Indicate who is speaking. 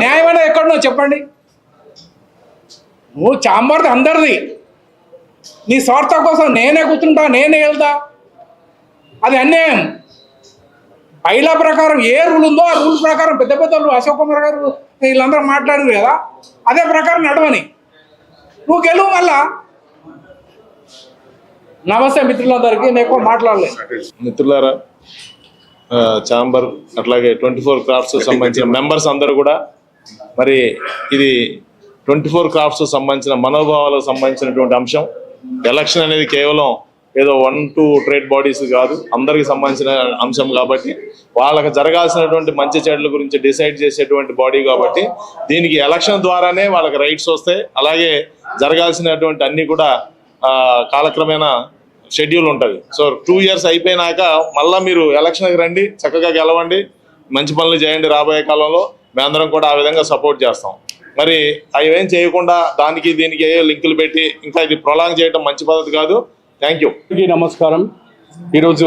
Speaker 1: న్యాయం అనేది ఎక్కడున్నా చెప్పండి. నువ్వు చాంబర్ది అందరిది, నీ స్వార్థం కోసం నేనే కూర్చుంటా, నేనే వెళ్తా, అది అన్యాయం. పైలా ప్రకారం ఏ రూల్ ఉందో ఆ రూల్ ప్రకారం పెద్ద పెద్దలు అశోక్ కుమార్ గారు వీళ్ళందరూ మాట్లాడారు కదా, అదే ప్రకారం నడవని. నువ్వు గెలువు మళ్ళా. నమస్తే మిత్రులందరికీ, నేను ఎక్కువ మాట్లాడలేదు.
Speaker 2: మిత్రులారా, ఛాంబర్ అట్లాగే 24 క్రాఫ్ట్స్ సంబంధించిన మెంబర్స్ అందరూ కూడా, మరి ఇది 24 క్రాఫ్ట్స్ సంబంధించిన మనోభావాలకు సంబంధించినటువంటి అంశం. ఎలక్షన్ అనేది కేవలం ఏదో 1-2 ట్రేడ్ బాడీస్ కాదు, అందరికి సంబంధించిన అంశం కాబట్టి వాళ్ళకి జరగాల్సినటువంటి మంచి చెడుల గురించి డిసైడ్ చేసేటువంటి బాడీ కాబట్టి దీనికి ఎలక్షన్ ద్వారానే వాళ్ళకి రైట్స్ వస్తాయి. అలాగే జరగాల్సినటువంటి అన్ని కూడా కాలక్రమేణా షెడ్యూల్ ఉంటుంది. సో 2 years అయిపోయినాక మళ్ళీ మీరు ఎలక్షన్కి రండి, చక్కగా గెలవండి, మంచి పనులు చేయండి. రాబోయే కాలంలో మేమందరం కూడా ఆ విధంగా సపోర్ట్ చేస్తాం. మరి అవి ఏం చేయకుండా దానికి దీనికి ఏ లింకులు పెట్టి ఇంకా ఇది ప్రొలాంగ్ చేయడం మంచి పద్ధతి కాదు. Thank you.
Speaker 3: నమస్కారం. ఈరోజు